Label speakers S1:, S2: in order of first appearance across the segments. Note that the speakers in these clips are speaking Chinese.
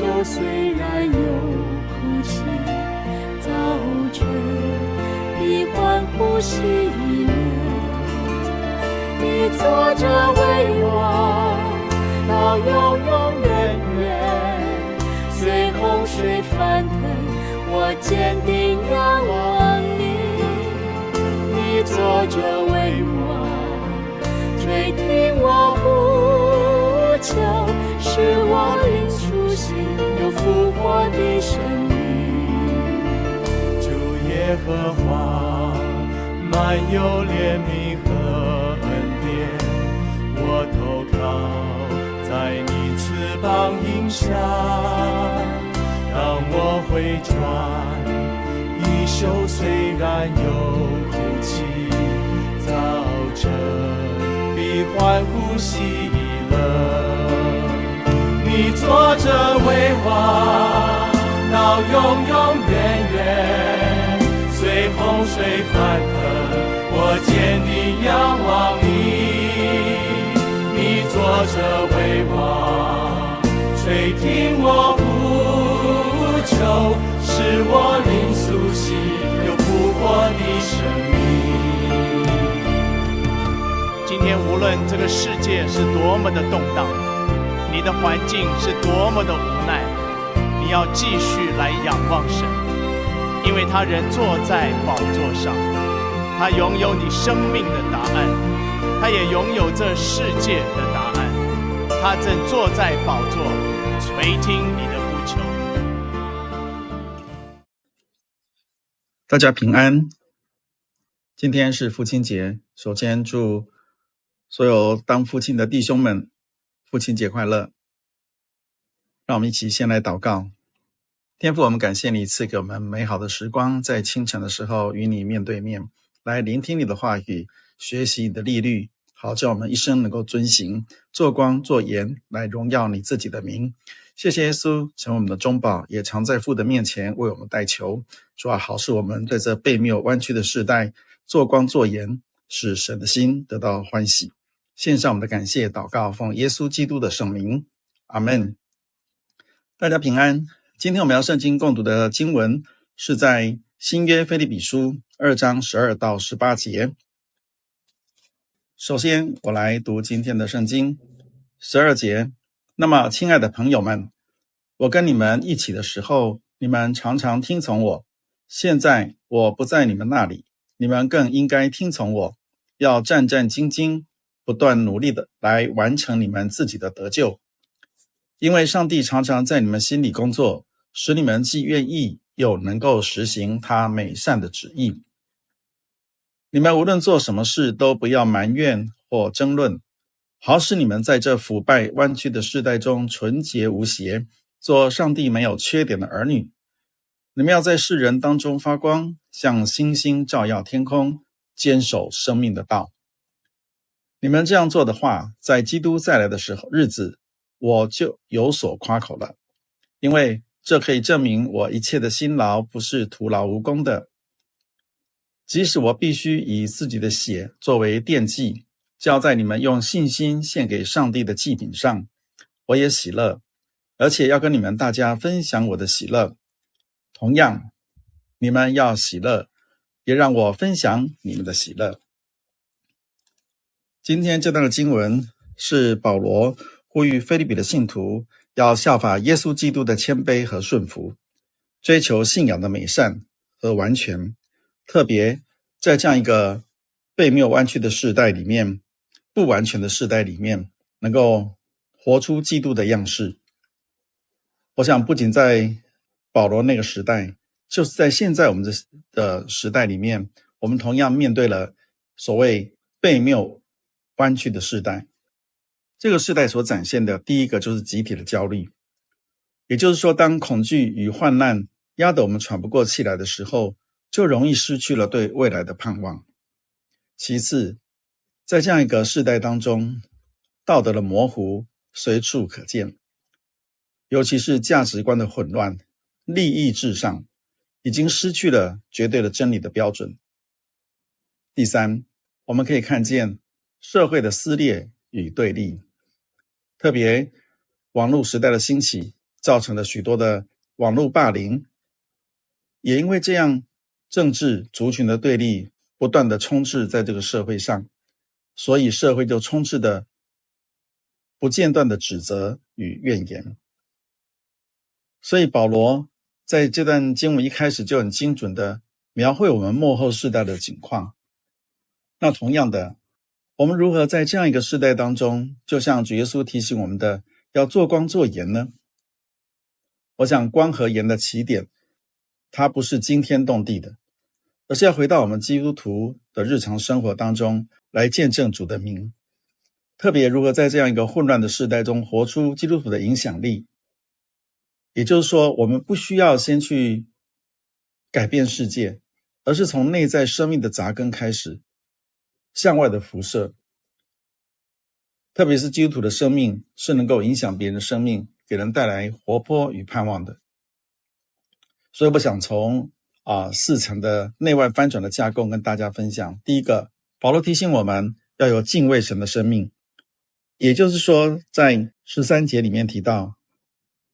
S1: 袖虽然有哭泣，早晨必欢呼喜乐。你坐着为王，到永永远远。随洪水翻腾，我坚定仰望你。你坐着为王，垂听我呼求，使我灵苏醒，有复活的生命。
S2: 主耶和华满有怜悯和恩典，我投靠在你翅膀荫下。当我回转，衣袖虽然有哭泣，早晨必欢呼喜乐。你坐着为王，到永永远远。随洪水翻腾，我坚定仰望你。你坐着为王，垂听我呼求，使我灵苏醒，有复活的生命。
S3: 今天无论这个世界是多么的动荡，你的环境是多么的无奈，你要继续来仰望神，因为他仍坐在宝座上，他拥有你生命的答案，他也拥有这世界的答案，他正坐在宝座，垂听你的呼求。
S4: 大家平安，今天是父亲节，首先祝所有当父亲的弟兄们父亲节快乐。让我们一起先来祷告。天父，我们感谢你赐给我们美好的时光，在清晨的时候与你面对面，来聆听你的话语，学习你的律例，好叫我们一生能够遵行，做光做盐，来荣耀你自己的名。谢谢耶稣成为我们的中保，也常在父的面前为我们代求。主啊，好使我们在这悖谬弯曲的世代做光做盐，使神的心得到欢喜。献上我们的感谢祷告，奉耶稣基督的圣名，阿们。大家平安。今天我们要圣经共读的经文是在新约腓立比书2章12到18节。首先我来读今天的圣经12节。那么亲爱的朋友们，我跟你们一起的时候，你们常常听从我，现在我不在你们那里，你们更应该听从我，要战战兢兢，不断努力的来完成你们自己的得救。因为上帝常常在你们心里工作，使你们既愿意又能够实行他美善的旨意。你们无论做什么事，都不要埋怨或争论，好使你们在这腐败弯曲的世代中纯洁无邪，做上帝没有缺点的儿女。你们要在世人当中发光，像星星照耀天空，坚守生命的道。你们这样做的话，在基督再来的日子，我就有所夸口了，因为这可以证明我一切的辛劳不是徒劳无功的。即使我必须以自己的血作为奠祭，交在你们用信心献给上帝的祭品上，我也喜乐，而且要跟你们大家分享我的喜乐。同样，你们要喜乐，也让我分享你们的喜乐。今天这段的经文是保罗呼吁腓立比的信徒要效法耶稣基督的谦卑和顺服，追求信仰的美善和完全，特别在这样一个悖谬弯曲的世代里面，不完全的世代里面，能够活出基督的样式。我想不仅在保罗那个时代，就是在现在我们的时代里面，我们同样面对了所谓悖谬弯曲的世代。这个世代所展现的第一个就是集体的焦虑，也就是说，当恐惧与患难压得我们喘不过气来的时候，就容易失去了对未来的盼望。其次，在这样一个世代当中，道德的模糊随处可见，尤其是价值观的混乱，利益至上，已经失去了绝对的真理的标准。第三，我们可以看见社会的撕裂与对立，特别网络时代的兴起，造成了许多的网络霸凌，也因为这样，政治族群的对立不断的充斥在这个社会上，所以社会就充斥的不间断的指责与怨言。所以保罗在这段经文一开始就很精准的描绘我们末后世代的景况。那同样的，我们如何在这样一个世代当中，就像主耶稣提醒我们的，要做光做盐呢？我想光和盐的起点，它不是惊天动地的，而是要回到我们基督徒的日常生活当中来见证主的名。特别如何在这样一个混乱的世代中活出基督徒的影响力。也就是说，我们不需要先去改变世界，而是从内在生命的扎根开始，向外的辐射。特别是基督徒的生命是能够影响别人的生命，给人带来活泼与盼望的。所以我想从4层的内外翻转的架构跟大家分享。第一个，保罗提醒我们要有敬畏神的生命，也就是说在13节里面提到，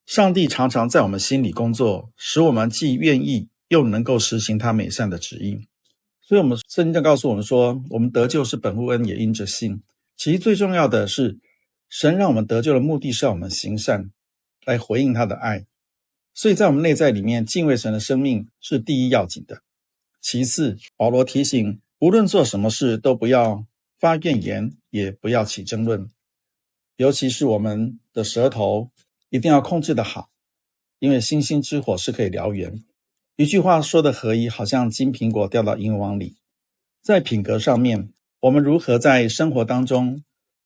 S4: 上帝常常在我们心里工作，使我们既愿意又能够实行他美善的旨意。所以我们圣经就告诉我们说，我们得救是本乎恩，也因着信。其实最重要的是，神让我们得救的目的是让我们行善，来回应他的爱。所以在我们内在里面，敬畏神的生命是第一要紧的。其次，保罗提醒，无论做什么事都不要发怨言，也不要起争论，尤其是我们的舌头一定要控制得好，因为星星之火是可以燎原。一句话说的合宜，好像金苹果掉到银网里。在品格上面，我们如何在生活当中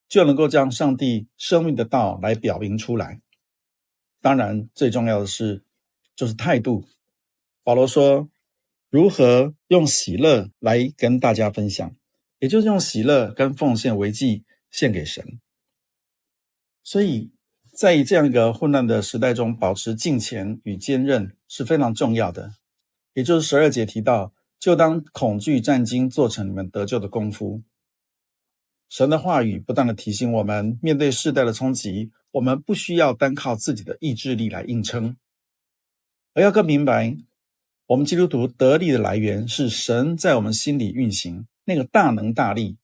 S4: 就能够将上帝生命的道来表明出来？当然最重要的是就是态度。保罗说，如何用喜乐来跟大家分享，也就是用喜乐跟奉献为祭献给神。所以在这样一个混乱的时代中，保持敬虔与坚韧是非常重要的。也就是12节提到，就当恐惧战惊做成你们得救的功夫。神的话语不断地提醒我们，面对世代的冲击，我们不需要单靠自己的意志力来硬撑，而要更明白，我们基督徒得力的来源是神在我们心里运行那个大能大力。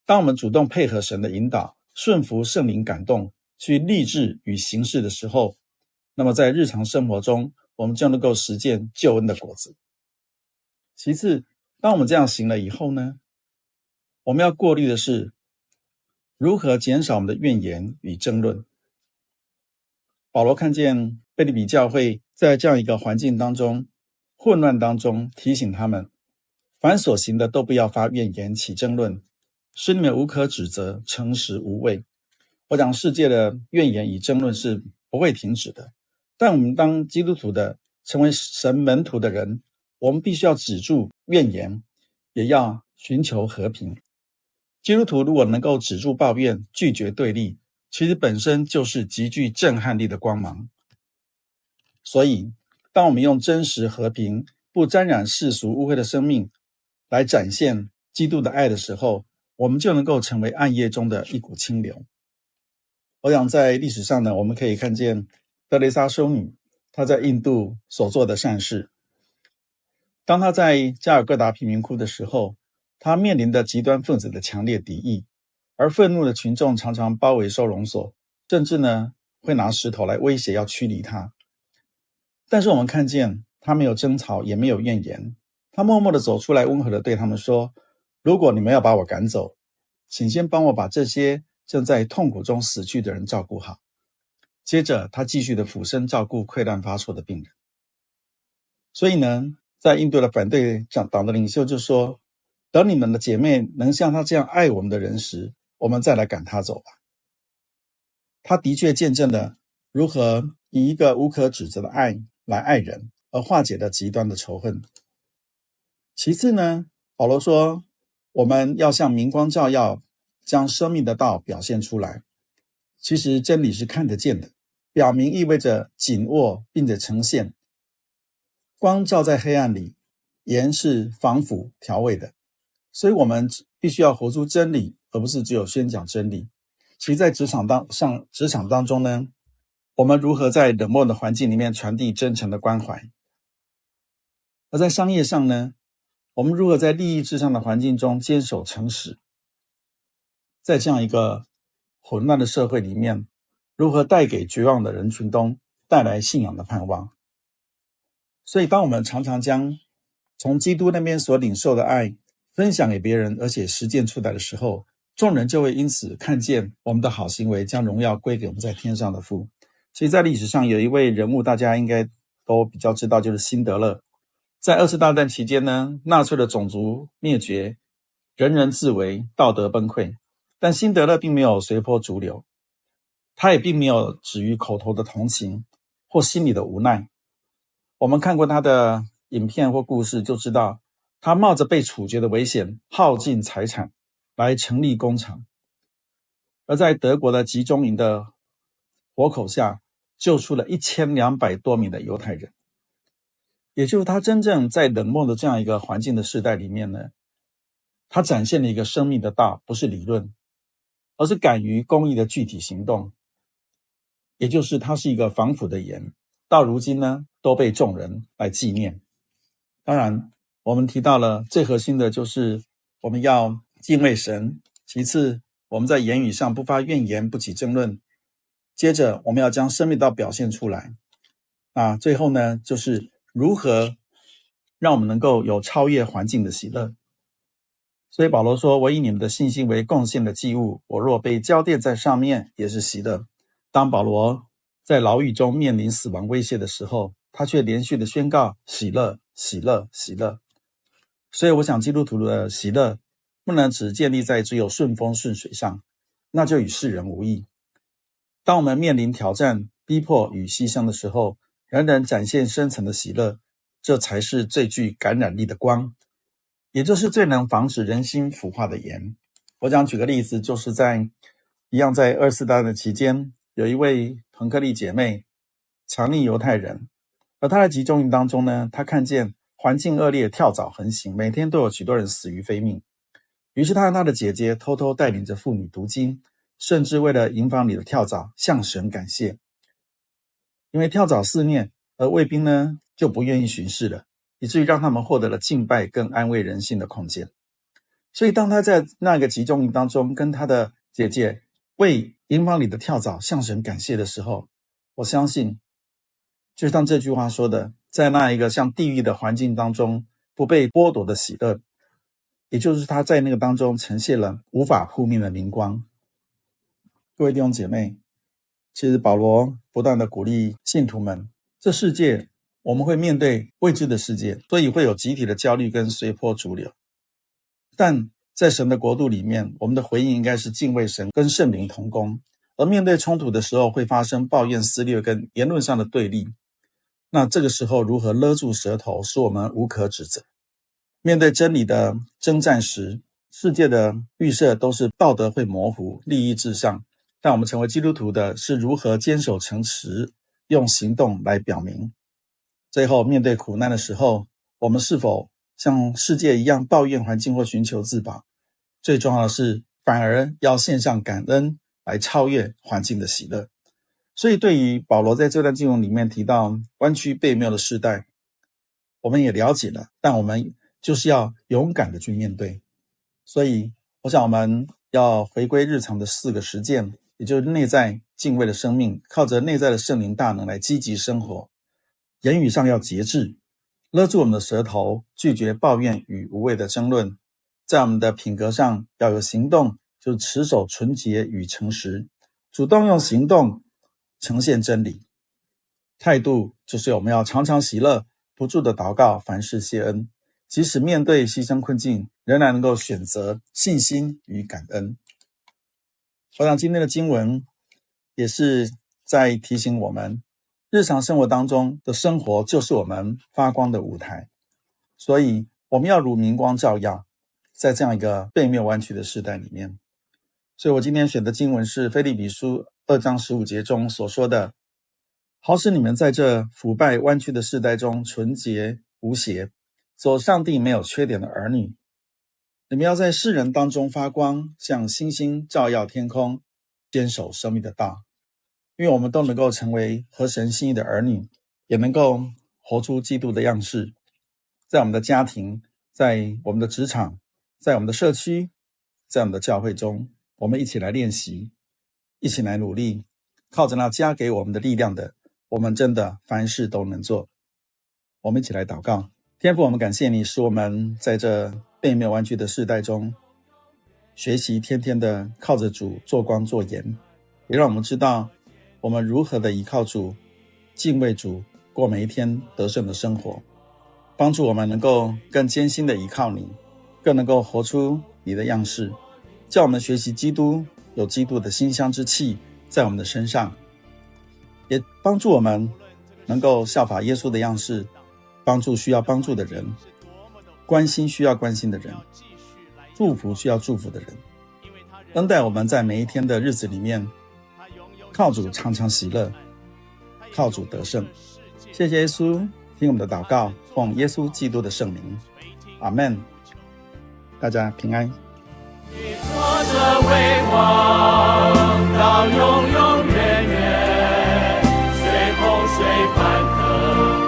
S4: 当我们主动配合神的引导，顺服圣灵感动，去立志与行事的时候，那么在日常生活中，我们就能够实践救恩的果子。其次，当我们这样行了以后呢，我们要过滤的是如何减少我们的怨言与争论。保罗看见腓立比教会在这样一个环境当中，混乱当中，提醒他们，凡所行的都不要发怨言起争论，使你们无可指责，诚实无畏。我讲世界的怨言与争论是不会停止的，但我们当基督徒的，成为神门徒的人，我们必须要止住怨言，也要寻求和平。基督徒如果能够止住抱怨，拒绝对立，其实本身就是极具震撼力的光芒。所以当我们用真实和平，不沾染世俗污秽的生命来展现基督的爱的时候，我们就能够成为暗夜中的一股清流。我想在历史上呢，我们可以看见德蕾莎修女她在印度所做的善事。当她在加尔各答贫民窟的时候，她面临的极端分子的强烈敌意，而愤怒的群众常常包围收容所，甚至呢会拿石头来威胁要驱离她。但是我们看见她没有争吵，也没有怨言，她默默地走出来，温和地对他们说，如果你们要把我赶走，请先帮我把这些正在痛苦中死去的人照顾好。接着他继续的俯身照顾溃烂发作的病人。所以呢，在印度的反对党的领袖就说，等你们的姐妹能像他这样爱我们的人时，我们再来赶他走吧。他的确见证了如何以一个无可指责的爱来爱人，而化解了极端的仇恨。其次呢，保罗说，我们要像明光照耀，将生命的道表现出来。其实真理是看得见的，表明意味着紧握并且呈现。光照在黑暗里，盐是防腐调味的，所以我们必须要活出真理，而不是只有宣讲真理。其实在职场当中呢，我们如何在冷漠的环境里面传递真诚的关怀。而在商业上呢，我们如何在利益至上的环境中坚守诚实？在这样一个混乱的社会里面，如何带给绝望的人群中带来信仰的盼望？所以当我们常常将从基督那边所领受的爱分享给别人，而且实践出来的时候，众人就会因此看见我们的好行为，将荣耀归给我们在天上的父。其实在历史上有一位人物大家应该都比较知道，就是辛德勒。在二次大战期间呢，纳粹的种族灭绝，人人自危，道德崩溃，但辛德勒并没有随波逐流，他也并没有止于口头的同情或心里的无奈。我们看过他的影片或故事就知道，他冒着被处决的危险，耗尽财产来成立工厂，而在德国的集中营的火口下救出了1200多名的犹太人。也就是他真正在冷漠的这样一个环境的时代里面呢，他展现了一个生命的道，不是理论，而是敢于公义的具体行动。也就是他是一个防腐的盐，到如今呢都被众人来纪念。当然我们提到了最核心的就是我们要敬畏神，其次我们在言语上不发怨言，不起争论，接着我们要将生命道表现出来。最后呢，就是如何让我们能够有超越环境的喜乐。所以保罗说，我以你们的信心为贡献的祭物，我若被浇奠在上面，也是喜乐。当保罗在牢狱中面临死亡威胁的时候，他却连续的宣告喜乐，喜乐，喜乐。所以我想基督徒的喜乐不能只建立在只有顺风顺水上，那就与世人无异。当我们面临挑战、逼迫与牺牲的时候，仍然展现深层的喜乐，这才是最具感染力的光，也就是最能防止人心腐化的盐。我想举个例子，就是在二次大战期间，有一位彭克利姐妹藏匿犹太人，而她在集中营当中呢，她看见环境恶劣，跳蚤横行，每天都有许多人死于非命。于是她和她的姐姐偷偷带领着妇女读经，甚至为了营房里的跳蚤向神感谢。因为跳蚤肆虐，而卫兵呢就不愿意巡视了，以至于让他们获得了敬拜更安慰人心的空间。所以当他在那个集中营当中跟他的姐姐为营房里的跳蚤向神感谢的时候，我相信就像这句话说的，在那一个像地狱的环境当中不被剥夺的喜乐，也就是他在那个当中呈现了无法扑灭的明光。各位弟兄姐妹，其实保罗不断的鼓励信徒们，这世界我们会面对未知的世界，所以会有集体的焦虑跟随波逐流。但在神的国度里面，我们的回应应该是敬畏神跟圣灵同工，而面对冲突的时候会发生抱怨、撕裂跟言论上的对立。那这个时候如何勒住舌头，使我们无可指责？面对真理的征战时，世界的预设都是道德会模糊，利益至上，但我们成为基督徒的是如何坚守诚实，用行动来表明。最后面对苦难的时候，我们是否像世界一样抱怨环境或寻求自保？最重要的是反而要献上感恩，来超越环境的喜乐。所以对于保罗在这段经文里面提到弯曲悖谬的世代，我们也了解了，但我们就是要勇敢的去面对。所以我想我们要回归日常的4个实践，也就是内在敬畏的生命，靠着内在的圣灵大能来积极生活。言语上要节制，勒住我们的舌头，拒绝抱怨与无谓的争论。在我们的品格上要有行动，就是持守纯洁与诚实，主动用行动呈现真理。态度就是我们要常常喜乐，不住的祷告，凡事谢恩，即使面对牺牲困境，仍然能够选择信心与感恩。我想今天的经文也是在提醒我们，日常生活当中的生活就是我们发光的舞台，所以我们要如明光照耀，在这样一个悖谬弯曲的时代里面。所以我今天选的经文是腓立比书2章15节中所说的，好使你们在这腐败弯曲的世代中纯洁无邪，做上帝没有缺点的儿女。你们要在世人当中发光，像星星照耀天空，坚守生命的道。愿我们都能够成为合神心意的儿女，也能够活出基督的样式，在我们的家庭，在我们的职场，在我们的社区，在我们的教会中，我们一起来练习，一起来努力，靠着那加给我们的力量的，我们真的凡事都能做。我们一起来祷告。天父，我们感谢你，使我们在这被没有玩具的世代中，学习天天的靠着主做光做盐，也让我们知道我们如何的依靠主，敬畏主，过每一天得胜的生活，帮助我们能够更艰辛的依靠你，更能够活出你的样式，叫我们学习基督，有基督的馨香之气在我们的身上，也帮助我们能够效法耶稣的样式，帮助需要帮助的人，关心需要关心的人，祝福需要祝福的人，恩待我们在每一天的日子里面，靠主常常喜乐，靠主得胜。谢谢耶稣，听我们的祷告，奉耶稣基督的圣名，阿们。大家平安。
S2: 你坐着为王，到永永远远，随洪水翻腾，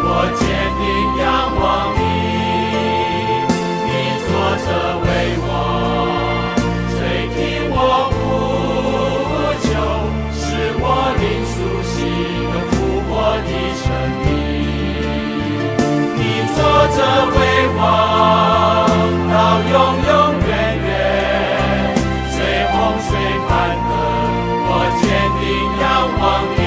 S2: 我坚定仰望你。你坐着为王，垂听我呼求，使我灵苏醒，能复活的生命。你坐着为王，到永永远远，随洪水翻腾，我坚定仰望你。